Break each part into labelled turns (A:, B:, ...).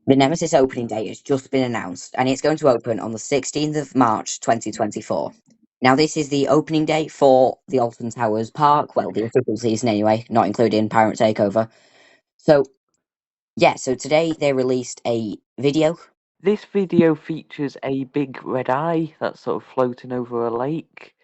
A: The Nemesis opening date has just been announced, and it's going to open on the 16th of March 2024. Now, this is the opening date for the Alton Towers Park, well, the official season anyway, not including Pirate Takeover. So, yeah, so today they released a video.
B: This video features a big red eye that's sort of floating over a lake,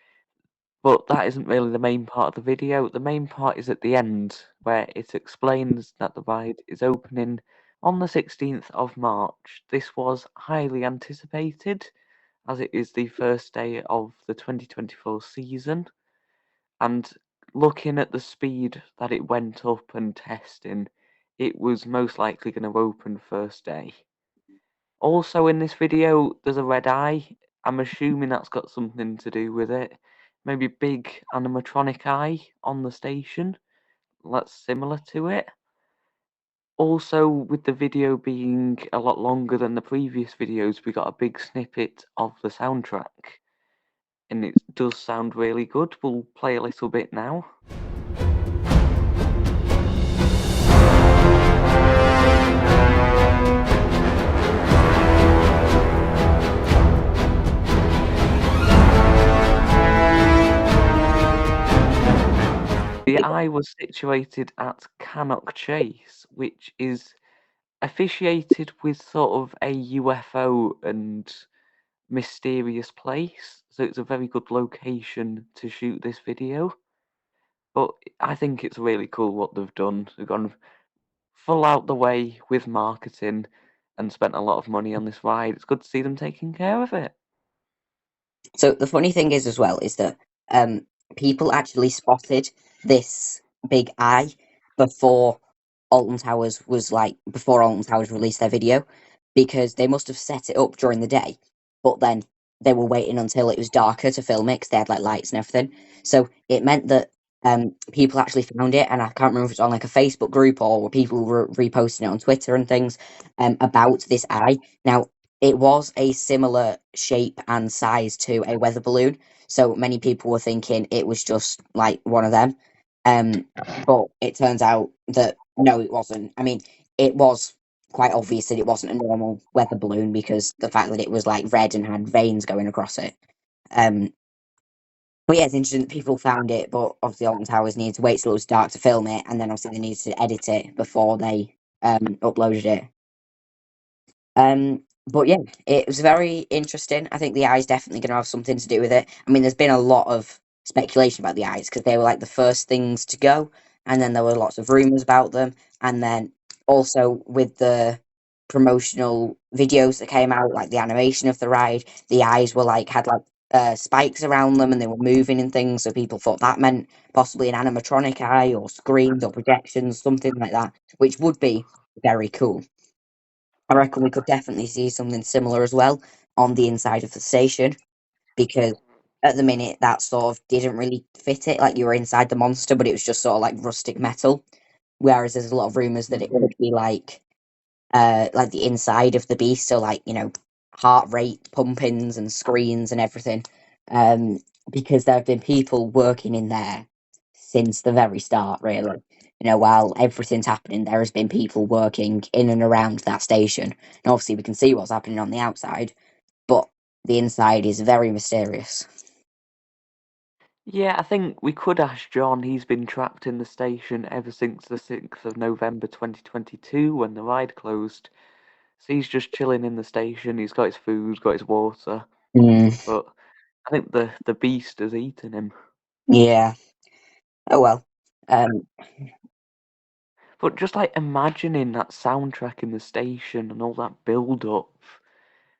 B: but that isn't really the main part of the video. The main part is at the end, where it explains that the ride is opening on the 16th of March. This was highly anticipated, as it is the first day of the 2024 season, and looking at the speed that it went up and testing, it was most likely going to open first day. Also in this video, there's a red eye. I'm assuming that's got something to do with it. Maybe big animatronic eye on the station. That's similar to it. Also, with the video being a lot longer than the previous videos, we got a big snippet of the soundtrack. And it does sound really good. We'll play a little bit now. The eye was situated at Cannock Chase, which is officiated with sort of a UFO and mysterious place, so it's a very good location to shoot this video. But I think it's really cool what they've done. They've gone full out the way with marketing and spent a lot of money on this ride. It's good to see them taking care of it.
A: So, the funny thing is, as well, is that um, people actually spotted this big eye before before Alton Towers released their video, because they must have set it up during the day, but then they were waiting until it was darker to film it because they had like lights and everything. So it meant that people actually found it, and I can't remember if it's on like a Facebook group or people were reposting it on Twitter and things about this eye. Now, it was a similar shape and size to a weather balloon, so many people were thinking it was just like one of them. Um, but it turns out that no, it wasn't. I mean, it was quite obvious that it wasn't a normal weather balloon because the fact that it was like red and had veins going across it. Um, but yeah, it's interesting that people found it, but obviously Alton Towers needed to wait till it was dark to film it, and then obviously they needed to edit it before they uploaded it. But yeah, it was very interesting. I think the eye's definitely going to have something to do with it. I mean, there's been a lot of speculation about the eyes because they were like the first things to go, and then there were lots of rumors about them, and then also with the promotional videos that came out, like the animation of the ride, the eyes were like had like spikes around them, and they were moving and things. So people thought that meant possibly an animatronic eye or screens or projections, something like that, which would be very cool. I reckon we could definitely see something similar as well on the inside of the station, because at the minute that sort of didn't really fit it. Like you were inside the monster, but it was just sort of like rustic metal. Whereas there's a lot of rumors that it
B: Mhm.
A: could be like the inside of the beast, so like heart rate pumpings and screens and everything. Um, because there have been people working in there since the very start, really. While everything's happening, there has been people working in and around that station. And obviously, we can see what's happening on the outside, but the inside is very mysterious.
B: Yeah, I think we could ask John. He's been trapped in the station ever since the 6th of November 2022 when the ride closed. So he's just chilling in the station. He's got his food, got his water,
A: Mm,
B: but I think the beast has eaten him.
A: yeah. Oh well. Um,
B: But just like imagining that soundtrack in the station and all that build up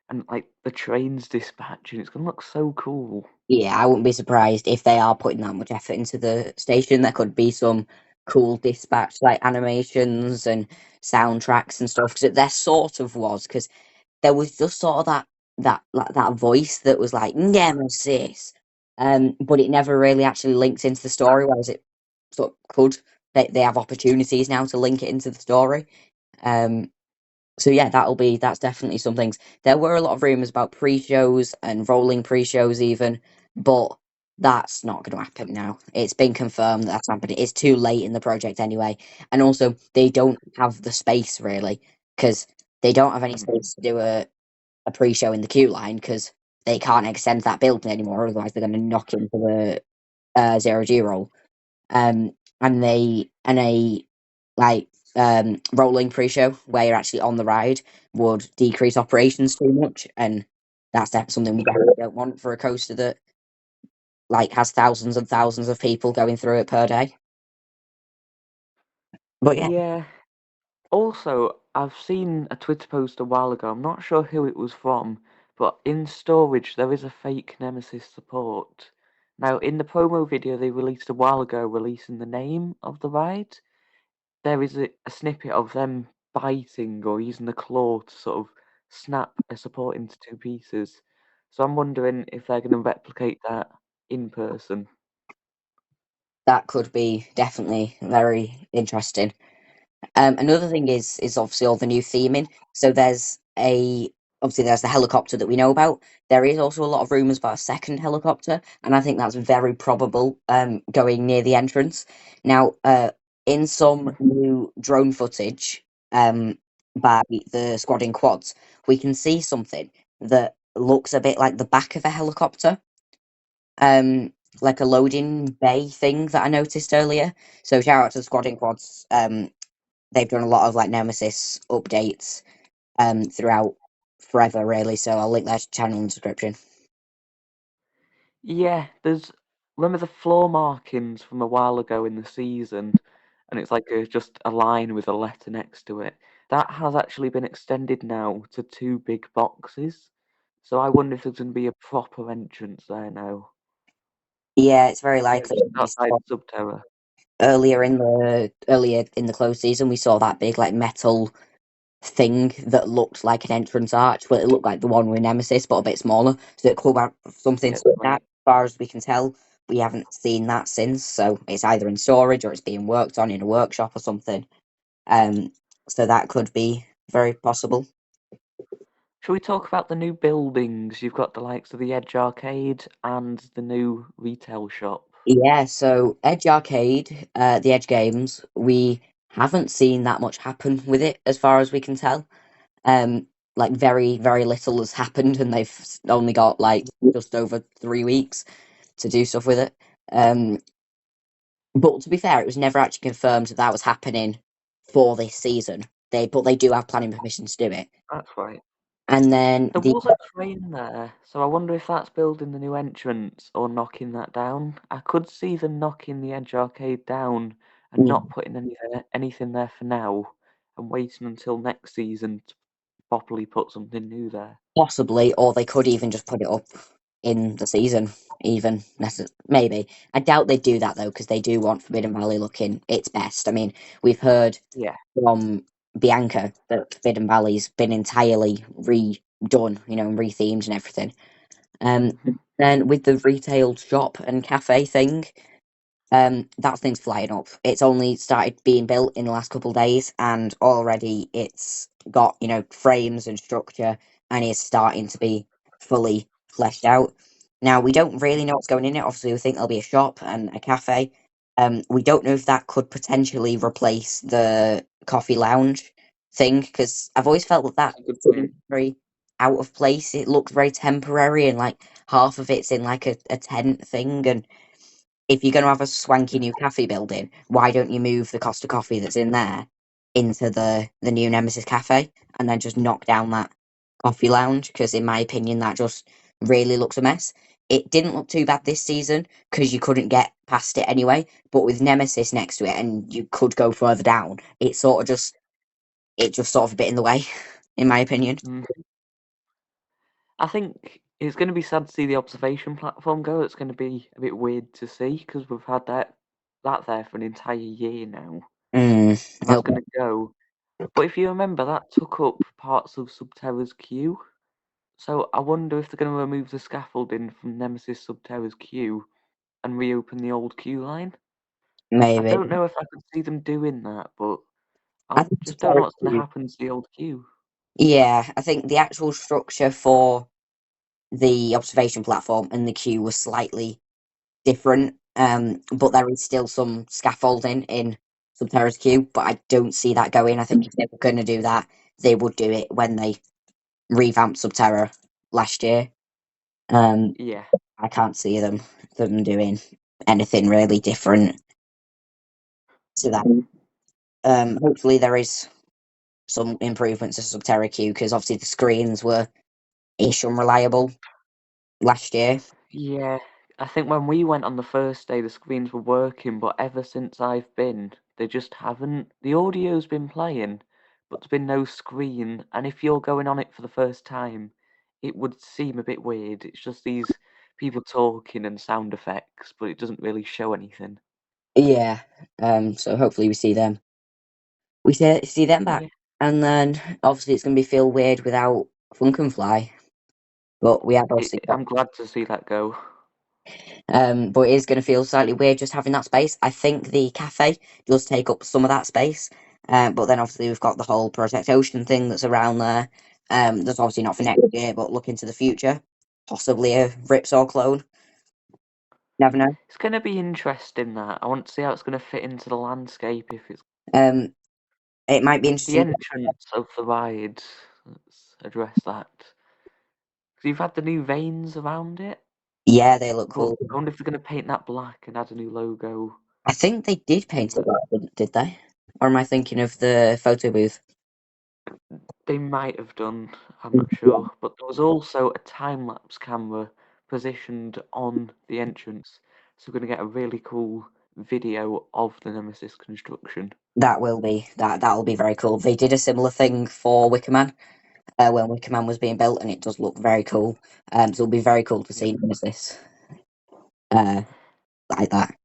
B: and like the trains dispatching, it's gonna look so cool.
A: Yeah, I wouldn't be surprised if they are putting that much effort into the station. There could be some cool dispatch like animations and soundtracks and stuff because there sort of was because there was just sort of that voice that was like Nemesis, but it never really actually linked into the story. Whereas it sort of could. They have opportunities now to link it into the story. Um, so yeah, that's definitely some things. There were a lot of rumors about pre-shows and rolling pre-shows even, but that's not going to happen now. It's been confirmed that that's happening. It's too late in the project anyway, and also they don't have the space really because They don't have any
B: Mm.
A: space to do a pre-show in the queue line because they can't extend that building anymore. Otherwise, they're going to knock into the zero G roll. Um, and a like rolling pre-show where you're actually on the ride would decrease operations too much, and that's something we definitely don't want for a coaster that like has thousands and thousands of people going through it per day. But yeah,
B: Yeah. Also, I've seen a Twitter post a while ago. I'm not sure who it was from, but in storage there is a fake Nemesis support. Now, in the promo video they released a while ago, releasing the name of the ride, there is a snippet of them biting or using the claw to sort of snap a support into two pieces. So I'm wondering if they're going to replicate that in person.
A: that could be definitely very interesting. Another thing is obviously all the new theming. So there's the helicopter that we know about. There is also a lot of rumours about a second helicopter, and I think that's very probable. Going near the entrance now. In some new drone footage, by the squad in quads, we can see something that looks a bit like the back of a helicopter. Um, like a loading bay thing that I noticed earlier. So shout out to the squad in quads. They've done a lot of like Nemesis updates throughout forever really, so I'll link their channel in the description.
B: Yeah, there's remember the floor markings from a while ago in the season, and it's like just a line with a letter next to it. That has actually been extended now to two big boxes. So I wonder if there's going to be a proper entrance there now,
A: Yeah, it's very likely.
B: just
A: We
B: outside
A: saw
B: Subterra.
A: earlier in the closed season we saw that big like metal thing that looked like an entrance arch, but it looked like the one with Nemesis but a bit smaller, so it could have something
B: Yeah,
A: to
B: that's
A: that.
B: right.
A: As far as we can tell, we haven't seen that since, so it's either in storage or it's being worked on in a workshop or something. um so that could be very possible.
B: Shall we talk about the new buildings? You've got the likes of the Edge Arcade and the new retail shop.
A: Yeah, so Edge Arcade, the Edge games, we haven't seen that much happen with it as far as we can tell. Um, like very, very little has happened, and they've only got like just over 3 weeks to do stuff with it. Um, but to be fair, it was never actually confirmed that that was happening for this season. But they do have planning permission to do it.
B: That's right.
A: And then
B: There was a train there, so I wonder if that's building the new entrance or knocking that down. I could see them knocking the Edge Arcade down and not putting anything there for now and waiting until next season to properly put something new there.
A: Possibly, or they could even just put it up in the season, even maybe. I doubt they do that though, because they do want Forbidden Valley looking its best. I mean, we've heard
B: Yeah.
A: from Bianca that Forbidden Valley's been entirely redone, and rethemed and everything.
B: Hmm.
A: Then with the retail shop and cafe thing, that thing's flying up. It's only started being built in the last couple of days, and already it's got frames and structure, and is starting to be fully fleshed out. Now we don't really know what's going in it. Obviously, we think there'll be a shop and a cafe. We don't know if that could potentially replace the coffee lounge thing, because I've always felt that that
B: That's a good
A: seems
B: point.
A: very out of place. It looks very temporary, and like half of it's in like a tent thing, and if you're going to have a swanky new cafe building, why don't you move the Costa Coffee that's in there into the new Nemesis cafe and then just knock down that coffee lounge? Because in my opinion, that just really looks a mess. It didn't look too bad this season because you couldn't get past it anyway. But with Nemesis next to it and you could go further down, it just sort of a bit in the way, in my opinion.
B: Mm. I think it's going to be sad to see the observation platform go. It's going to be a bit weird to see because we've had that there for an entire year now,
A: Mm,
B: and that's going to go. But if you remember, that took up parts of Subterra's queue. So I wonder if they're going to remove the scaffolding from Nemesis Subterra's queue and reopen the old queue line. I
A: maybe.
B: don't know if I could see them doing that, but I
A: I think
B: just don't know what's going to happen to the old queue.
A: yeah, I think the actual structure for the observation platform and the queue was slightly different. But there is still some scaffolding in Subterra's queue, but I don't see that going. I think if they were going to do that, they would do it when they revamped Subterra last year. Um,
B: Yeah.
A: I can't see them doing anything really different to that. Hopefully there is some improvements to Subterra Q because obviously the screens were ish unreliable last year.
B: Yeah, I think when we went on the first day, the screens were working, but ever since I've been, they just haven't. The audio's been playing, but there's been no screen, and if you're going on it for the first time, it would seem a bit weird. It's just these people talking and sound effects, but it doesn't really show anything.
A: Yeah. So hopefully we see them. We see them back,
B: Yeah,
A: and then obviously it's gonna be feel weird without Funkenfly, but we have obviously got.
B: I'm glad to see that go.
A: But it is going to feel slightly weird just having that space. I think the cafe does take up some of that space, but then obviously we've got the whole Project Ocean thing that's around there. That's obviously not for next year, but look into the future, possibly a Ripsaw clone. Never know.
B: It's going to be interesting that. I want to see how it's going to fit into the landscape if it's
A: Um, it might be
B: the
A: interesting.
B: entrance of the ride. Let's address that. 'Cause you've had the new veins around it.
A: Yeah, they look
B: But
A: cool.
B: I wonder if they're going to paint that black and add a new logo.
A: I think they did paint it
B: But
A: black, did they? Or am I thinking of the photo booth?
B: they might have done, I'm not sure. But there was also a time-lapse camera positioned on the entrance. So we're going to get a really cool video of the Nemesis construction.
A: That will be that'll be very cool. They did a similar thing for Wicker Man when Wicker Man was being built, and it does look very cool. So it'll be very cool to
B: Yeah.
A: see Nemesis uh, like that.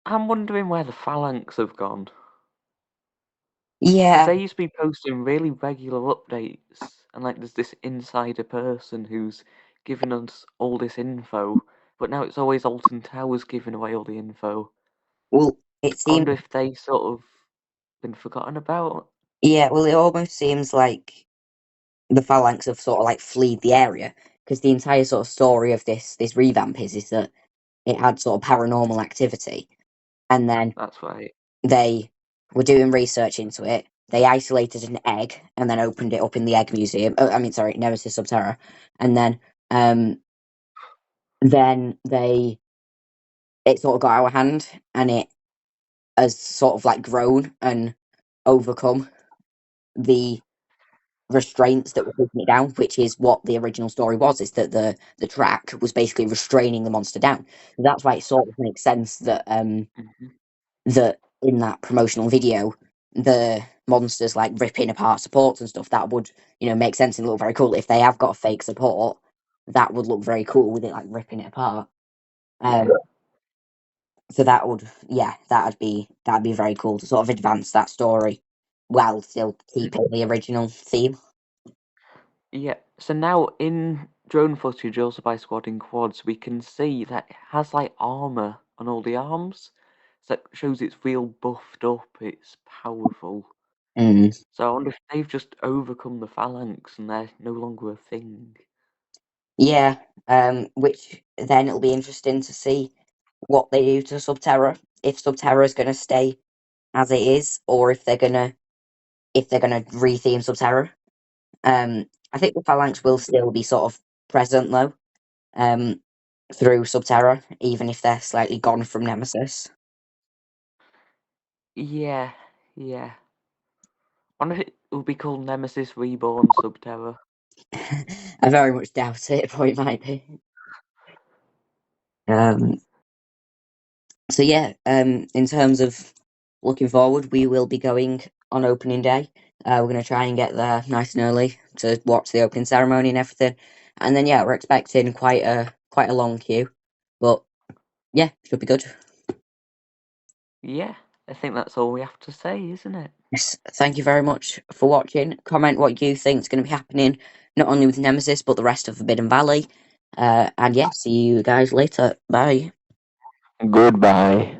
B: I'm wondering where the Phalanx have gone. Because
A: Yeah,
B: they used to be posting really regular updates, and like there's this insider person who's giving us all this info, but now it's always Alton Towers giving away all the info.
A: well, it
B: I
A: seems
B: wonder if they sort of been forgotten about.
A: well, it almost seems like the Phalanx have sort of like fleed the area because the entire sort of story of this revamp is that it had sort of paranormal activity, and then
B: That's right.
A: they were doing research into it. They isolated an egg and then opened it up in the egg museum. I mean, sorry, Nemesis Subterra, and um, then they it sort of got out of hand, and it has sort of like grown and overcome the restraints that were keeping it down, which is what the original story was, is that the track was basically restraining the monster down. That's why it sort of makes sense that
B: Hmm.
A: that in that promotional video the monsters like ripping apart supports and stuff, that would, make sense and look very cool. If they have got a fake support, that would look very cool with it like ripping it apart.
B: Yeah.
A: um so that would, yeah, that'd be very cool to sort of advance that story while still keeping the original theme.
B: Yeah. So now in drone footage, also by squadding quads, we can see that it has like armor on all the arms. So that shows it's real buffed up. It's powerful.
A: Mm.
B: So I wonder if they've just overcome the Phalanx and they're no longer a thing.
A: Yeah, which then it'll be interesting to see what they do to Subterra. If Subterra is going to stay as it is, or if they're gonna retheme Subterra. I think the Phalanx will still be sort of present though, um, through Subterra, even if they're slightly gone from Nemesis.
B: Yeah, yeah. I wonder if it will be called Nemesis Reborn Subterra.
A: I very much doubt it, but it might be. Um, so yeah, in terms of looking forward, we will be going on opening day. We're going to try and get there nice and early to watch the opening ceremony and everything, and then yeah, we're expecting quite a long queue, but yeah, should be good.
B: Yeah, I think that's all we have to say, isn't it?
A: Yes, thank you very much for watching. Comment what you think is going to be happening, not only with Nemesis but the rest of Forbidden Valley. And yeah, see you guys later. Bye.
B: Goodbye.